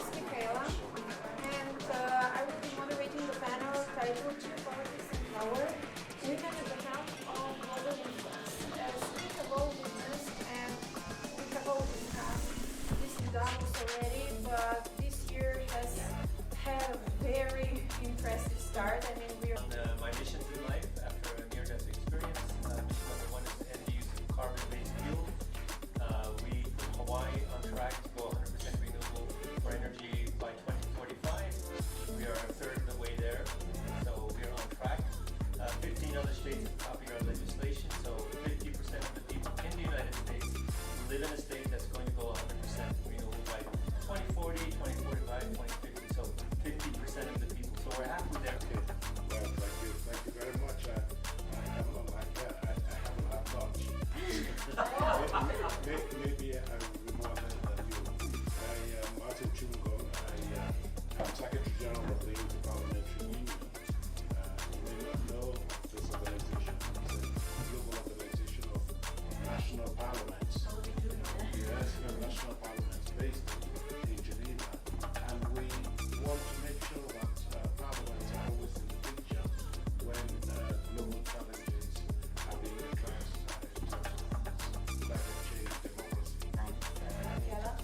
is Mihaela, and I will be moderating the panel titled Geopolitics Power, Women at the Helm of Global Influence. As we have all witnessed and we have all discussed this in Davos already, but this year has had a very impressive start. I mean, we are on my mission through life after a near-death experience. Mission number one is to end the use of carbon-based fuel. We put Hawaii on track to go 100% renewable for energy by 2045. We are a third of the way there, so we are on track. 15 other states have copied our legislation, so 50% of the people in the United States live in a state that's going to go 100% renewable by 2040, 2045, 2050. So 50% of the people. So we're halfway there. Well, thank you very much. I am not like that. I haven't had lunch. Maybe I will be more than you. I am Martin Chungong. I am Secretary General of the Inter-Parliamentary Union. You may not know this organization. It's a global organization of national parliaments. Yes, national parliaments based in Geneva. And we want to make sure that parliaments are always in the picture when global challenges are being addressed in terms of climate change, democracy. Thanks, Mihaela.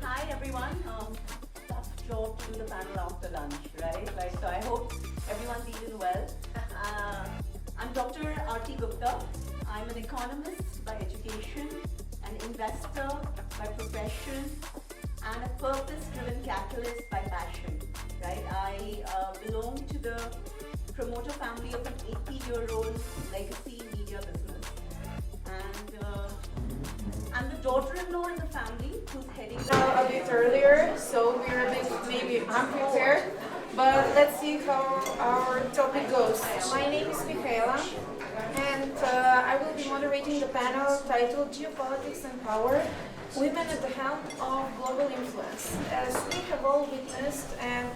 Hi, everyone. Tough job to do the panel after lunch, right? So I hope everyone's eaten well. I'm Dr. Aarti Gupta. I'm an economist by education, an investor by profession, and a purpose-driven capitalist by passion, right? I belong to the promoter family of an 80-year-old legacy media business. And I'm the daughter-in-law in the family who's heading now a bit earlier, so we're a bit maybe unprepared, but let's see how our topic goes. My name is Mihaela, and I will be moderating the panel titled Geopolitics Power, Women at the Helm of Global Influence. As we have all witnessed and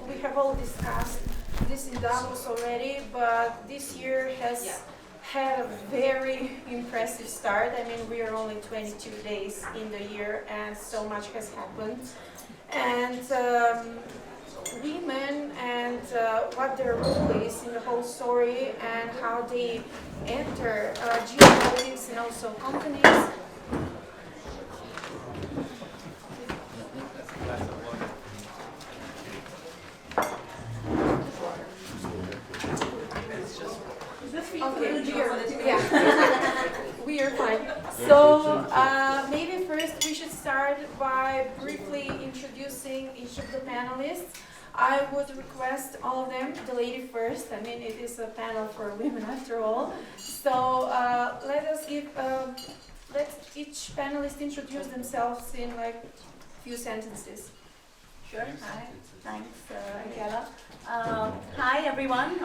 we have all discussed this in Davos already, but this year has had a very impressive start. I mean, we are only 22 days in the year and so much has happened. And women and what their role is in the whole story and how they enter geopolitics and also companies. We are fine. So maybe first we should start by briefly introducing each of the panelists. I would request all of them, the lady first. I mean, it is a panel for women after all. So let each panelist introduce themselves in like a few sentences. Sure. Hi. Thanks, Mihaela. Hi, everyone.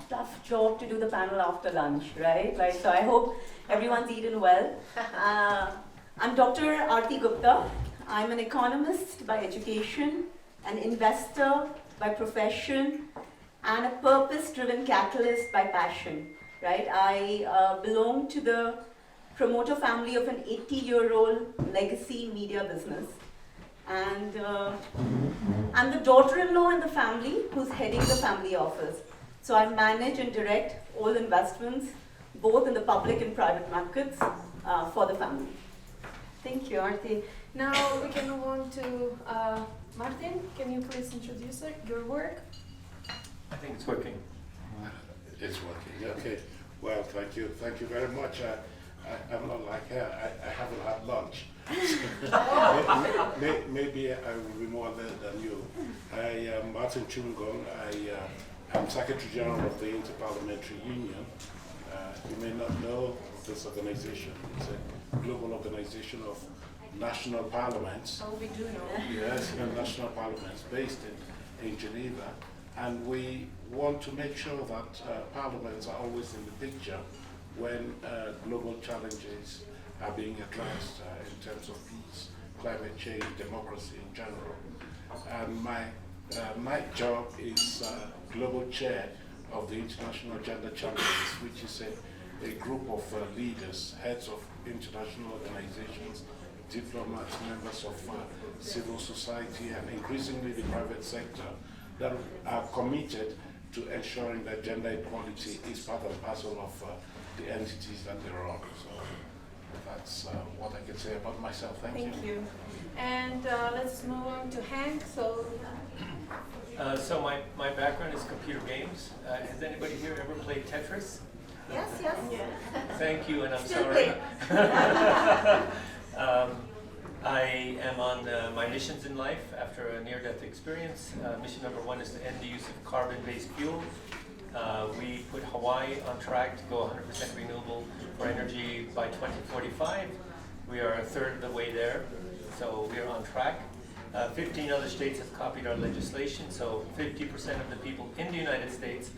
Tough job to do the panel after lunch, right? So I hope everyone's eaten well. I'm Dr. Aarti Gupta. I'm an economist by education, an investor by profession, and a purpose-driven capitalist by passion, right? I belong to the promoter family of an 80-year-old legacy media business. And I'm the daughter-in-law in the family who's heading the family office. So I manage and direct all investments, both in the public and private markets, for the family. Thank you, Aarti. Now we can move on to Martin. Can you please introduce your work? I think it's working. It's working. Okay. Well, thank you. Thank you very much. I'm not like her. I haven't had lunch. Maybe I will be more than you. I am Martin Chungong. I'm Secretary General of the Inter-Parliamentary Union. You may not know this organization. It's a global organization of national parliaments. Oh, we do know. Yes, national parliaments based in Geneva. And we want to make sure that parliaments are always in the picture when global challenges are being addressed in terms of peace, climate change, democracy in general. And my job is global chair of the International Gender Champions, which is a group of leaders, heads of international organizations diplomats, members of civil society, and increasingly the private sector that are committed to ensuring that gender equality is part and parcel of the entities that they're on. So that's what I can say about myself. Thank you. And let's move on to Henk. So my background is computer games. Has anybody here ever played Tetris? Yes. Thank you, and I'm Still sorry. I am on my missions in life after a near-death experience. Mission number 1 is to end the use of carbon-based fuel. We put Hawaii on track to go 100% renewable for energy by 2045. We are a third of the way there, so we are on track. 15 other states have copied our legislation, so 50% of the people in the United States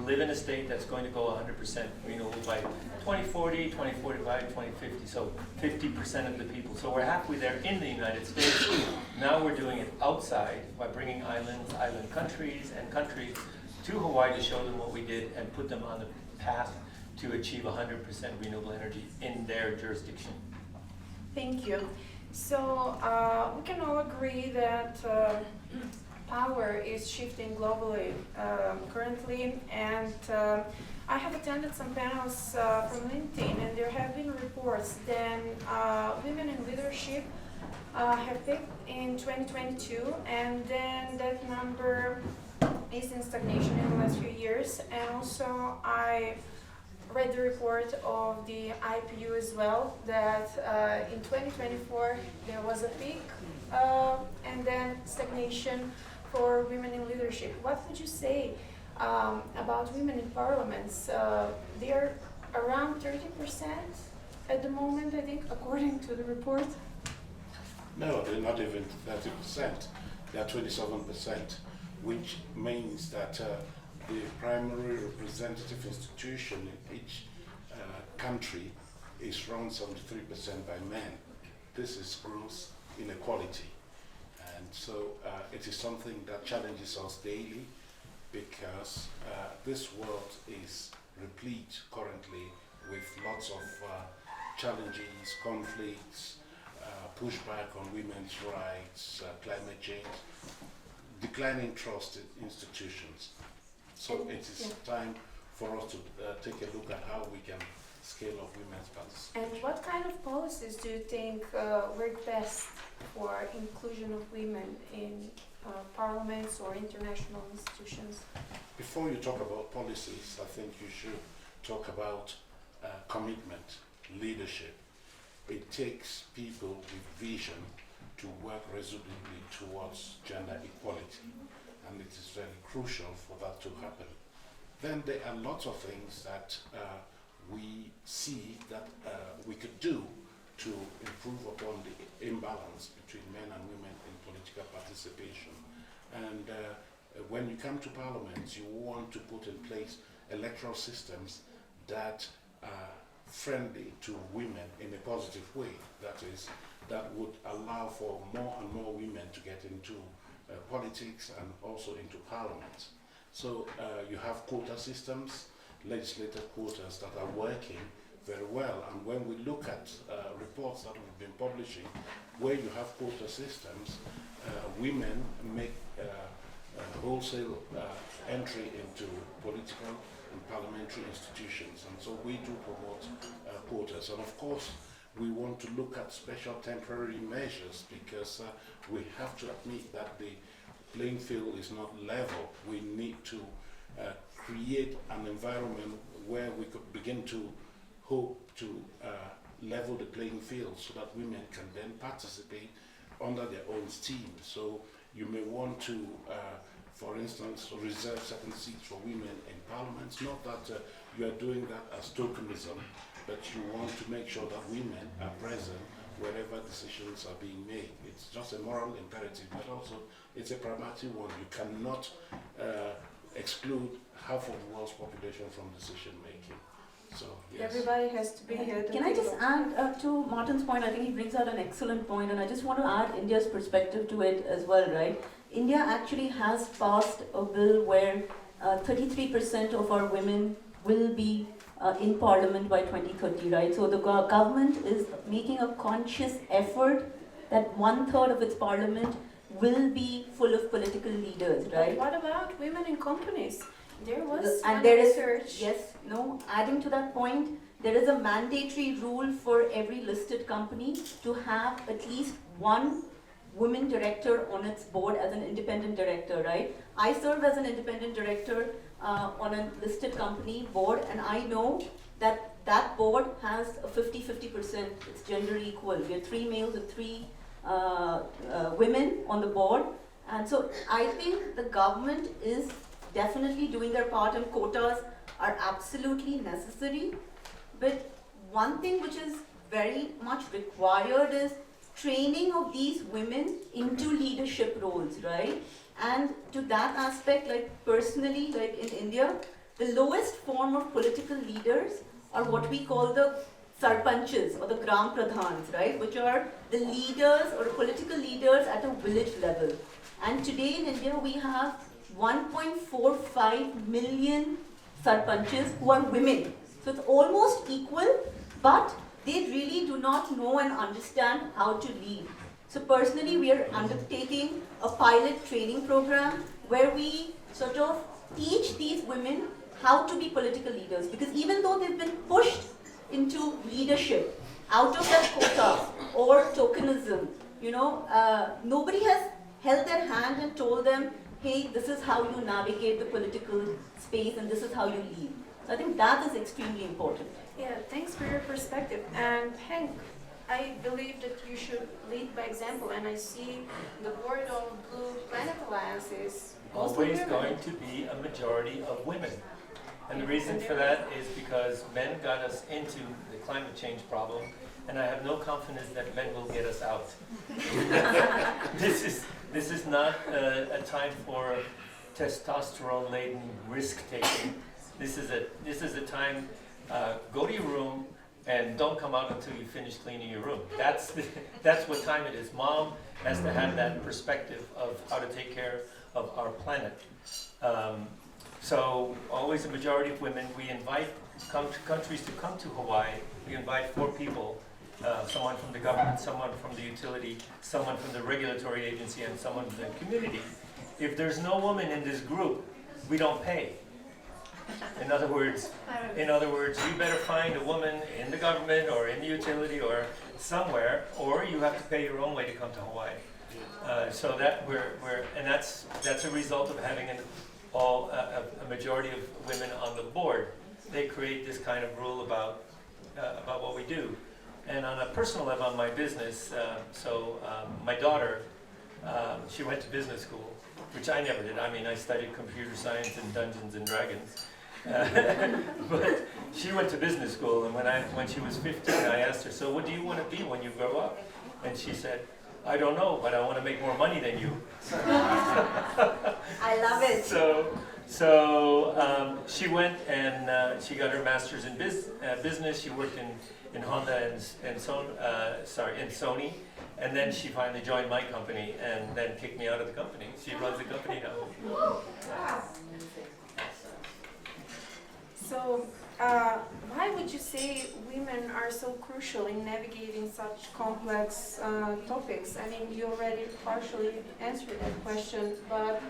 live in a state that's going to go 100% renewable by 2040, 2045, 2050, so 50% of the people. So we're halfway there in the United States. Now we're doing it outside by bringing islands, island countries, and countries to Hawaii to show them what we did and put them on the path to achieve 100% renewable energy in their jurisdiction. Thank you. So we can all agree that power is shifting globally currently, and I have attended some panels from LinkedIn, and there have been reports that women in leadership have peaked in 2022, and then that number is in stagnation in the last few years. And also I read the report of the IPU as well, that in 2024 there was a peak and then stagnation for women in leadership. What would you say about women in parliaments? They're around 30% at the moment, I think, according to the report. No, they're not even 30%. They're 27%, which means that the primary representative institution in each country is run 73% by men. This is gross inequality. And so it is something that challenges us daily, because this world is replete currently with lots of challenges, conflicts, pushback on women's rights, climate change, declining trust in institutions. So it is time for us to take a look at how we can scale up women's participation. And what kind of policies do you think work best for inclusion of women in parliaments or international institutions? Before you talk about policies, I think you should talk about commitment, leadership. It takes people with vision to work resolutely towards gender equality, and it is very crucial for that to happen. Then there are lots of things that we see that we could do to improve upon the imbalance between men and women in political participation. And when you come to parliament, you want to put in place electoral systems that are friendly to women in a positive way. That is, that would allow for more and more women to get into politics and also into parliament. So you have quota systems, legislative quotas that are working very well. And when we look at reports that we've been publishing, where you have quota systems, women make wholesale entry into political and parliamentary institutions. And so we do promote quotas. And of course, we want to look at special temporary measures, because we have to admit that the playing field is not level. We need to create an environment where we could begin to hope to level the playing field so that women can then participate under their own steam. So you may want to, for instance, reserve certain seats for women in parliaments. Not that you are doing that as tokenism, but you want to make sure that women are present wherever decisions are being made. It's just a moral imperative, but also it's a pragmatic one. You cannot exclude half of the world's population from decision making. So yes. Everybody has to be here. Can I just add to Martin's point? I think he brings out an excellent point, and I just want to add India's perspective to it as well, right? India actually has passed a bill where 33% of our women will be in Parliament by 2030, right? So the government is making a conscious effort that 1/3 of its Parliament will be full of political leaders, right? But what about women in companies? There was And one there is, research. yes, no, adding to that point, there is a mandatory rule for every listed company to have at least one woman director on its board as an independent director, right? I serve as an independent director on a listed company board, and I know that that board has a 50-50%, it's gender equal. We have 3 males and 3 women on the board. And so I think the government is definitely doing their part, and quotas are absolutely necessary. But one thing which is very much required is training of these women into leadership roles, right? And to that aspect, like personally, like in India, the lowest form of political leaders are what we call the sarpanches or the gram pradhans, right? Which are the leaders or political leaders at a village level. And today in India, we have 1.45 million sarpanches who are women. So it's almost equal, but they really do not know and understand how to lead. So personally, we are undertaking a pilot training program where we sort of teach these women how to be political leaders. Because even though they've been pushed into leadership out of that quota or tokenism, nobody has held their hand and told them, hey, this is how you navigate the political space and this is how you lead. So I think that is extremely important. Yeah, thanks for your perspective. And Henk, I believe that you should lead by example, and I see the board of Blue Planet Alliance is mostly Always women. going to be a majority of women. And the reason for that is because men got us into the climate change problem, and I have no confidence that men will get us out. This is not a time for testosterone-laden risk-taking. This is a time. Go to your room and don't come out until you finish cleaning your room. That's what time it is. Mom has to have that perspective of how to take care of our planet. So always a majority of women. We invite countries to come to Hawaii. We invite 4 people, someone from the government, someone from the utility, someone from the regulatory agency, and someone from the community. If there's no woman in this group, we don't pay. In other words, you better find a woman in the government or in the utility or somewhere, or you have to pay your own way to come to Hawaii. So that that's a result of having a majority of women on the board. They create this kind of rule about what we do. And on a personal level, on my business, my daughter, she went to business school, which I never did. I mean, I studied computer science and Dungeons and Dragons. But she went to business school, and when she was 15, I asked her, so what do you want to be when you grow up? And she said, I don't know, but I want to make more money than you. I love it. So she went and she got her master's in business. She worked in Honda and Sony. And then she finally joined my company and then kicked me out of the company. She runs the company now. So, why would you say women are so crucial in navigating such complex topics? I mean, you already partially answered that question, but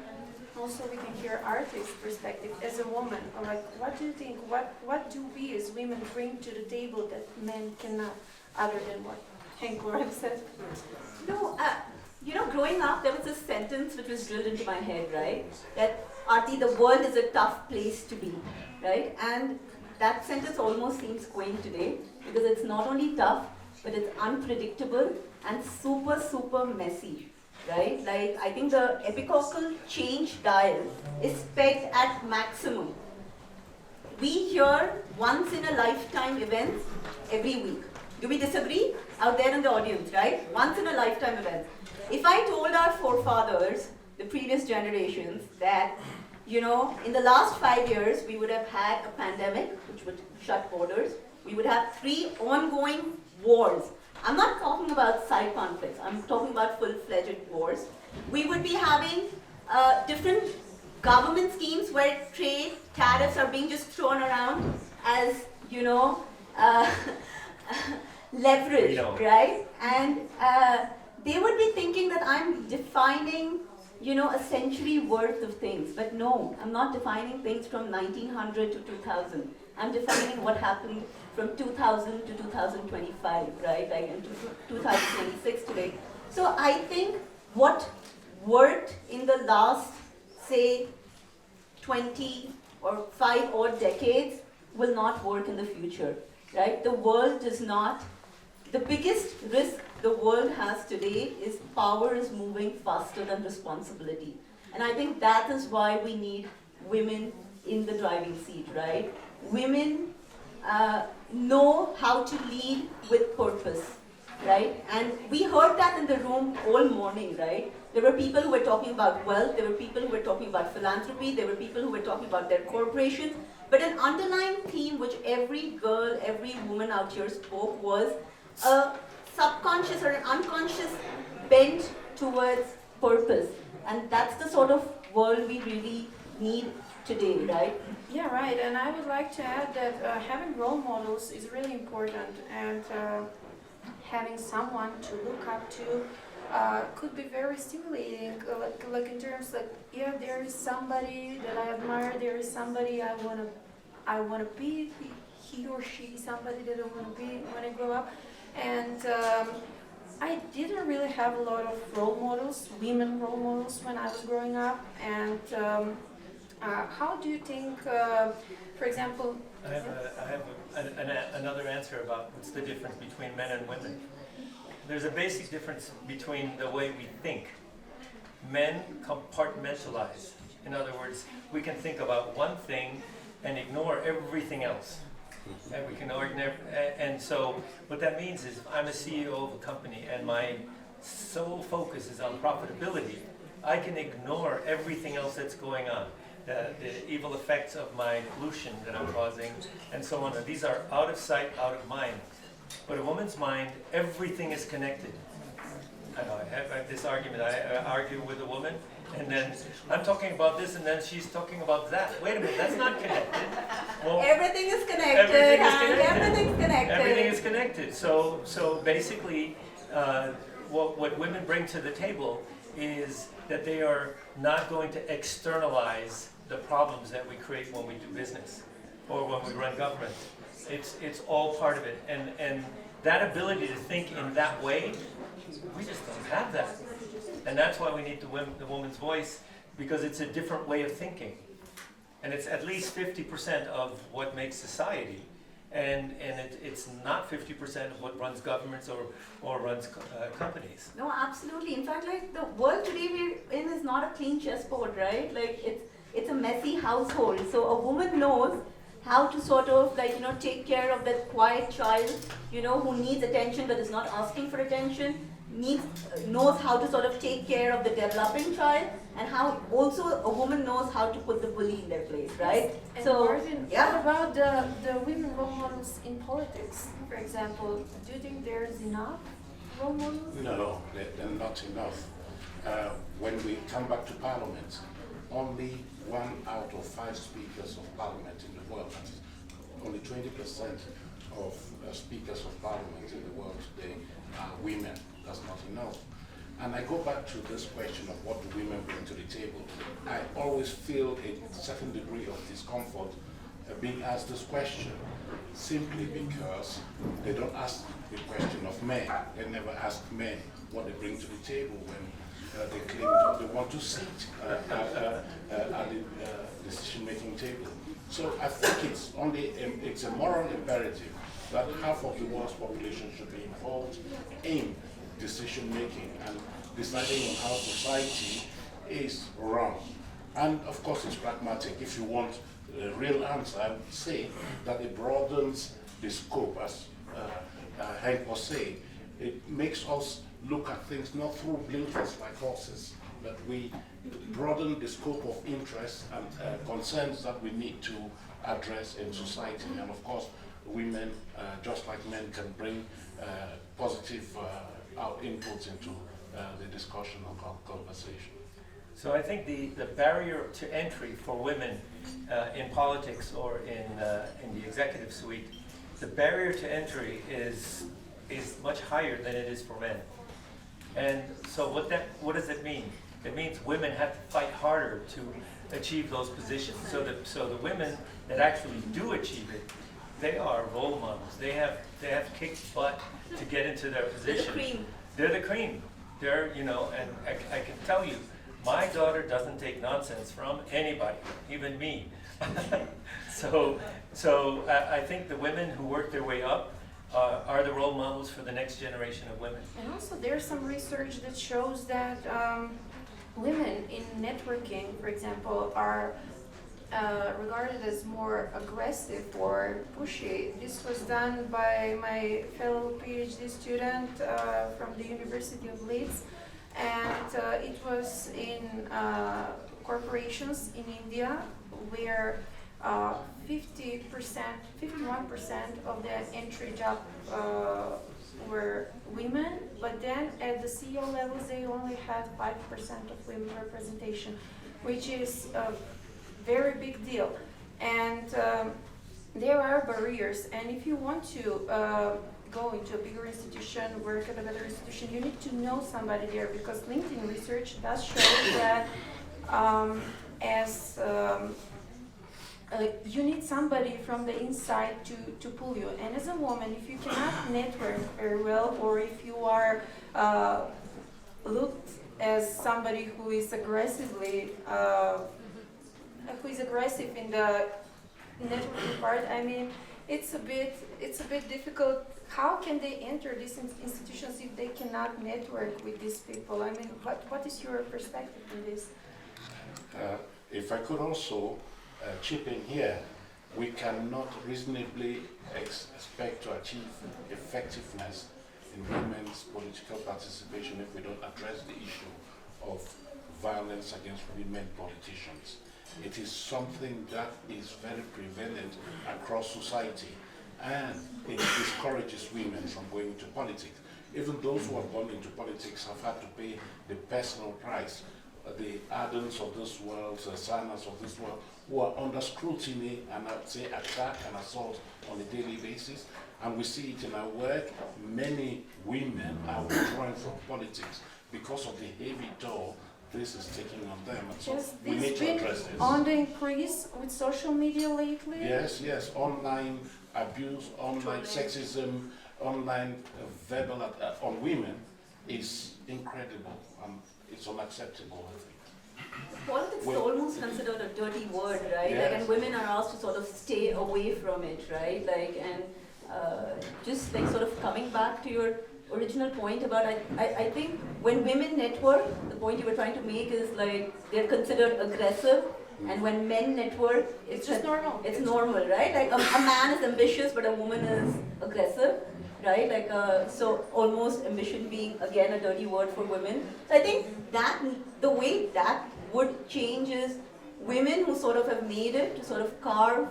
also we can hear Aarti's perspective as a woman. Or like, what do you think? What do we as women bring to the table that men cannot, other than what Henk Rogers said? No, growing up, there was a sentence which was drilled into my head, right? That, Aarti, the world is a tough place to be, right? And that sentence almost seems quaint today, because it's not only tough, but it's unpredictable and super, super messy, right? Like, I think the epochal change dial is pegged at maximum. We hear once in a lifetime events every week. Do we disagree? Out there in the audience, right? Once in a lifetime event. If I told our forefathers, the previous generations, that, in the last 5 years, we would have had a pandemic, which would shut borders. We would have 3 ongoing wars. I'm not talking about side conflicts. I'm talking about full-fledged wars. We would be having different government schemes where trade, tariffs are being just thrown around as you know, uh, leverage, We know. right? And they would be thinking that I'm defining, you know, a century worth of things. But no, I'm not defining things from 1900 to 2000. I'm defining what happened from 2000 to 2025, right? Like into 2026 today. So I think what worked in the last, say, 20 or 5 odd decades will not work in the future, right? The world does not, the biggest risk the world has today is power is moving faster than responsibility. And I think that is why we need women in the driving seat, right? Women know how to lead with purpose, right? And we heard that in the room all morning, right? There were people who were talking about wealth, there were people who were talking about philanthropy, there were people who were talking about their corporations, but an underlying theme which every girl, every woman out here spoke was a subconscious or an unconscious bent towards purpose. And that's the sort of world we really need today, right? Yeah, right. And I would like to add that having role models is really important, and having someone to look up to could be very stimulating. Like in terms like, yeah, there is somebody that I admire. There is somebody I wanna be. He or she, somebody that I wanna be when I grow up. And I didn't really have a lot of role models, women role models, when I was growing up. And how do you think, for example, I have another answer about what's the difference between men and women. There's a basic difference between the way we think. Men compartmentalize. In other words, we can think about one thing and ignore everything else. And we can ignore, and so what that means is, if I'm a CEO of a company and my sole focus is on profitability, I can ignore everything else that's going on. The evil effects of my pollution that I'm causing, and so on. And these are out of sight, out of mind. But a woman's mind, everything is connected. I know, I have this argument, I argue with a woman, and then I'm talking about this, and then she's talking about that. Wait a minute, that's not connected. Well, Everything is connected. everything is connected. Everything's connected. Everything is connected. So basically, what women bring to the table is that they are not going to externalize the problems that we create when we do business or when we run government. It's all part of it, and that ability to think in that way, we just don't have that, and that's why we need the woman's voice, because it's a different way of thinking, and it's at least 50% of what makes society, and it's not 50% of what runs governments or runs companies. No, absolutely. In fact, like the world today we're in is not a clean chessboard, right? Like it's a messy household. So a woman knows how to sort of like, you know, take care of that quiet child, you know, who needs attention but is not asking for attention, knows how to sort of take care of the developing child, and how also a woman knows how to put the bully in their place, right? And So, Martin, yeah. what about the women role models in politics, for example? Do you think there's enough role models? No, they're not enough. When we come back to Parliament, only 1 out of 5 speakers of Parliament in the world, that is only 20% of speakers of Parliament in the world today are women. That's not enough. And I go back to this question of what do women bring to the table. I always feel a certain degree of discomfort being asked this question, simply because they don't ask the question of men. They never ask men what they bring to the table when they claim that they want to sit at the decision-making table. So I think it's a moral imperative that half of the world's population should be involved in decision-making and deciding on how society is run. And of course it's pragmatic. If you want a real answer, I would say that it broadens the scope, as Henk was saying. It makes us look at things not through blinkers like horses, but we broaden the scope of interests and concerns that we need to address in society. And of course, women, just like men, can bring positive inputs into the discussion and conversation. So I think the barrier to entry for women in politics or in the executive suite, the barrier to entry is much higher than it is for men. And so what does it mean? It means women have to fight harder to achieve those positions. So the women that actually do achieve it, they are role models. They have kicked butt to get into their position. They're the cream. They're the cream. They're, and I can tell you, my daughter doesn't take nonsense from anybody, even me. So I think the women who work their way up are the role models for the next generation of women. And also there's some research that shows that women in networking, for example, are regarded as more aggressive or pushy. This was done by my fellow PhD student from the University of Leeds, and it was in corporations in India where 51% of the entry job were women, but then at the CEO levels they only had 5% of women representation, which is a very big deal. And there are barriers, and if you want to go into a bigger institution, work at a better institution, you need to know somebody there, because LinkedIn research does show that you need somebody from the inside to pull you. And as a woman, if you cannot network very well, or if you are looked as somebody who is aggressive in the networking part, I mean, it's a bit difficult. How can they enter these institutions if they cannot network with these people? I mean, what is your perspective on this? If I could also chip in here, we cannot reasonably expect to achieve effectiveness in women's political participation if we don't address the issue of violence against women politicians. It is something that is very prevalent across society, and it discourages women from going into politics. Even those who are born into politics have had to pay the personal price. The Adams of this world, the Sanas of this world, who are under scrutiny and I'd say attack and assault on a daily basis. And we see it in our work. Many women are withdrawing from politics because of the heavy toll this is taking on them. And so we need to address this. On the increase with social media lately? Yes. Online abuse, online sexism, online verbal on women is incredible. It's unacceptable, I think. Politics is almost considered a dirty word, right? Yes. Like, and women are asked to sort of stay away from it, right? Like, and just like sort of coming back to your original point about, I think when women network, the point you were trying to make is like they're considered aggressive, and when men network, It's just normal. It's normal, right? Like a man is ambitious, but a woman is aggressive. Right, like so almost ambition being again a dirty word for women. So I think that the way that would change is women who sort of have made it to sort of carve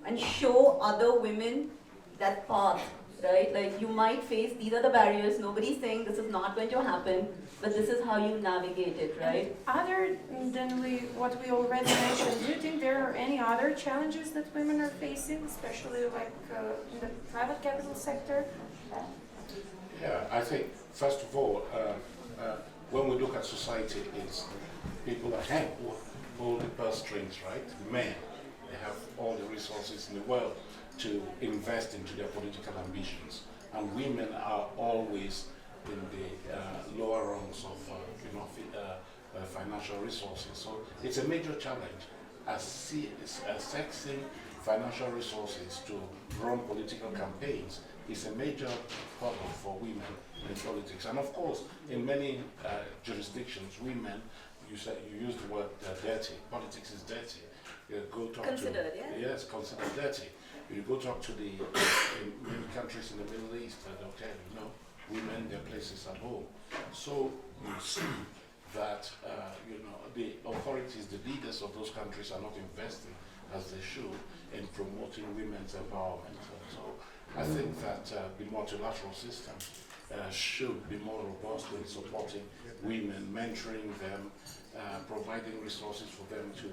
and show other women that path, right? Like you might face, these are the barriers, nobody's saying this is not going to happen, but this is how you navigate it, right? Other than what we already mentioned, do you think there are any other challenges that women are facing, especially like in the private capital sector? Yeah, I think first of all, when we look at society, it's people that hold the purse strings, right? Men, they have all the resources in the world to invest into their political ambitions, and women are always in the lower rungs of financial resources. So it's a major challenge. Accessing financial resources to run political campaigns is a major problem for women in politics. And of course, in many jurisdictions, women, you use the word dirty. Politics is dirty. Go talk Considered, to, yeah? Yes, considered dirty. You go talk to in many countries in the Middle East, they'll tell you, women, their places at home. So you see that the authorities, the leaders of those countries are not investing as they should in promoting women's empowerment. So I think that the multilateral system should be more robust in supporting women, mentoring them, providing resources for them to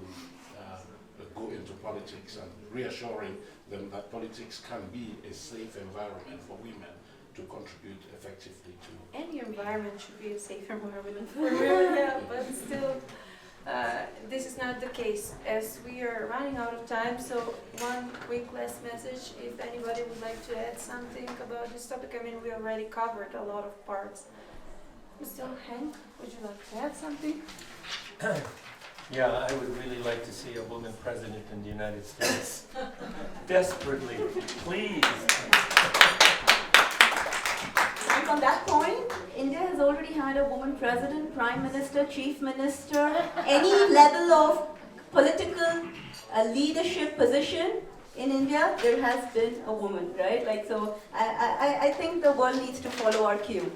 go into politics and reassuring them that politics can be a safe environment for women to contribute effectively to. Any environment should be a safe environment for women, yeah, but still, this is not the case as we are running out of time. So one quick last message, if anybody would like to add something about this topic. I mean, we already covered a lot of parts. Mr. Henk, would you like to add something? Yeah, I would really like to see a woman president in the United States. Desperately, please. And on that point, India has already had a woman president, prime minister, chief minister, any level of political leadership position in India, there has been a woman, right? Like, so I think the world needs to follow our cue.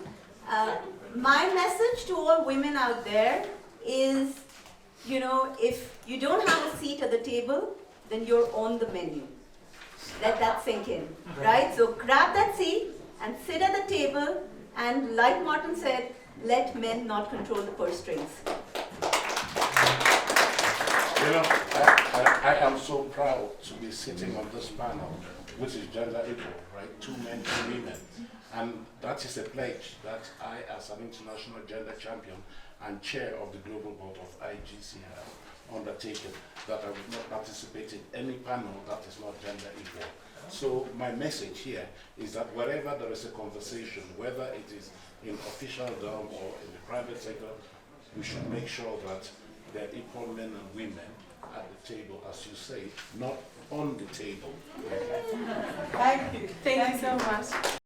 My message to all women out there is, you know, if you don't have a seat at the table, then you're on the menu. Let that sink in, right? So grab that seat and sit at the table, and like Martin said, let men not control the purse strings. You know, I am so proud to be sitting on this panel, which is gender equal, right? 2 men, 2 women. And that is a pledge that I, as an international gender champion and chair of the Global Board of IGC, have undertaken, that I will not participate in any panel that is not gender equal. So my message here is that wherever there is a conversation, whether it is in official realm or in the private sector, we should make sure that there are equal men and women at the table, as you say, not on the table. Thank you so much.